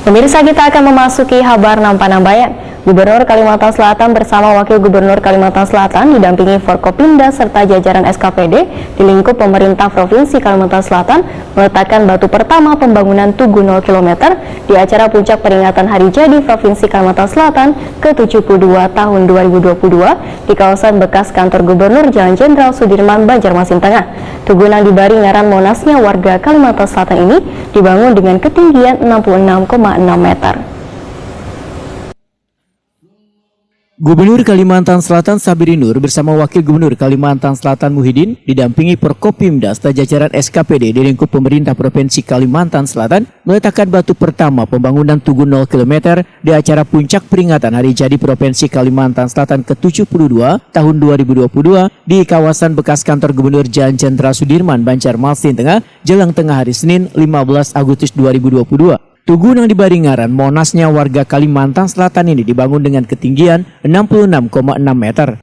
Pemirsa, kita akan memasuki Habar Nampanambayan. Gubernur Kalimantan Selatan bersama Wakil Gubernur Kalimantan Selatan didampingi Forkopimda serta jajaran SKPD di lingkup pemerintah Provinsi Kalimantan Selatan meletakkan batu pertama pembangunan Tugu 0 km di acara puncak peringatan Hari Jadi Provinsi Kalimantan Selatan ke-72 tahun 2022 di kawasan bekas kantor Gubernur Jalan Jenderal Sudirman, Banjarmasin Tengah. Tugu yang diberi ngaran Monasnya warga Kalimantan Selatan ini dibangun dengan ketinggian 66,6 meter. Gubernur Kalimantan Selatan Sabiri Nur bersama Wakil Gubernur Kalimantan Selatan Muhyiddin didampingi Forkopimda serta jajaran SKPD di lingkup pemerintah Provinsi Kalimantan Selatan meletakkan batu pertama pembangunan Tugu 0 km di acara puncak peringatan Hari Jadi Provinsi Kalimantan Selatan ke-72 tahun 2022 di kawasan bekas kantor Gubernur Jalan Jenderal Sudirman, Banjarmasin Tengah, jelang tengah hari Senin 15 Agustus 2022. Tugu yang diberi ngaran Monasnya warga Kalimantan Selatan ini dibangun dengan ketinggian 66,6 meter.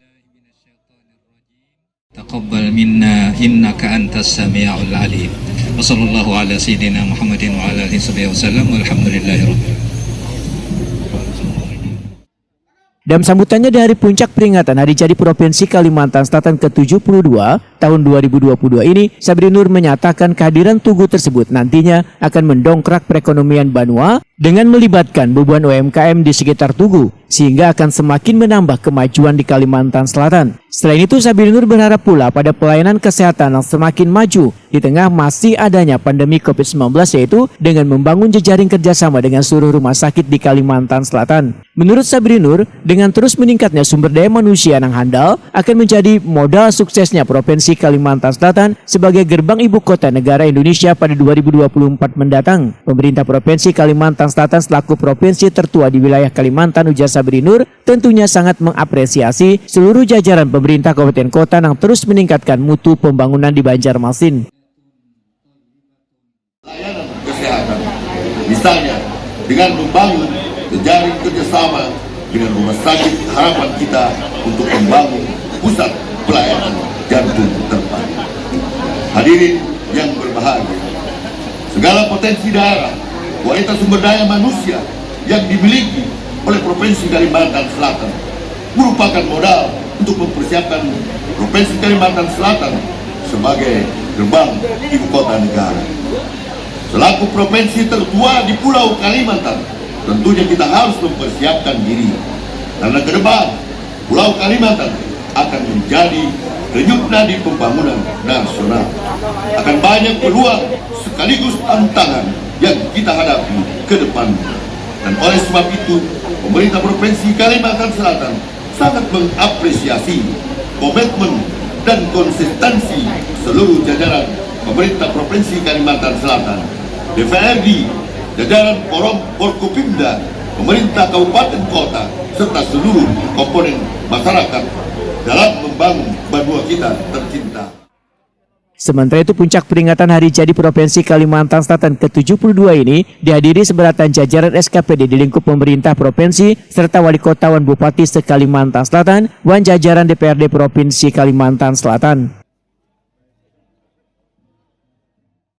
Taqabbal minna innaka antas samiul alim. Wa sallallahu ala sayyidina Muhammadin wa ala alihi wasallam walhamdulillahirabbil alamin. Dalam sambutannya di hari puncak peringatan Hari Jadi Provinsi Kalimantan Selatan ke-72 tahun 2022 ini, Sabri Nur menyatakan kehadiran Tugu tersebut nantinya akan mendongkrak perekonomian Banua dengan melibatkan beban UMKM di sekitar Tugu, sehingga akan semakin menambah kemajuan di Kalimantan Selatan. Selain itu, Sabri Nur berharap pula pada pelayanan kesehatan yang semakin maju di tengah masih adanya pandemi COVID-19, yaitu dengan membangun jejaring kerjasama dengan seluruh rumah sakit di Kalimantan Selatan. Menurut Sabri Nur, dengan terus meningkatnya sumber daya manusia yang handal akan menjadi modal suksesnya Provinsi Kalimantan Selatan sebagai gerbang ibu kota negara Indonesia pada 2024 mendatang. Pemerintah Provinsi Kalimantan Selatan selaku provinsi tertua di wilayah Kalimantan, ujar Sabri Nur, tentunya sangat mengapresiasi seluruh jajaran pemerintah kabupaten kota yang terus meningkatkan mutu pembangunan di Banjarmasin. Layanan kesehatan, misalnya dengan membangun jejaring kerjasama dengan rumah sakit, harapan kita untuk membangun pusat pelayanan jantung terpadu. Hadirin yang berbahagia, segala potensi daerah, kualitas sumber daya manusia yang dimiliki oleh Provinsi Kalimantan Selatan merupakan modal untuk mempersiapkan Provinsi Kalimantan Selatan sebagai gerbang ibu kota negara. Selaku provinsi tertua di Pulau Kalimantan, tentunya kita harus mempersiapkan diri, karena ke depan Pulau Kalimantan akan menjadi denyut nadi pembangunan nasional. Akan banyak peluang sekaligus tantangan yang kita hadapi ke depan. Dan oleh sebab itu, pemerintah Provinsi Kalimantan Selatan sangat mengapresiasi komitmen dan konsistensi seluruh jajaran pemerintah Provinsi Kalimantan Selatan, DPRD, jajaran Forkopimda, pemerintah kabupaten kota, serta seluruh komponen masyarakat dalam membangun Banua kita tercinta. Sementara itu, puncak peringatan Hari Jadi Provinsi Kalimantan Selatan ke-72 ini dihadiri seberatan jajaran SKPD di lingkup pemerintah provinsi serta wali kota wan bupati se-Kalimantan Selatan wan jajaran DPRD Provinsi Kalimantan Selatan.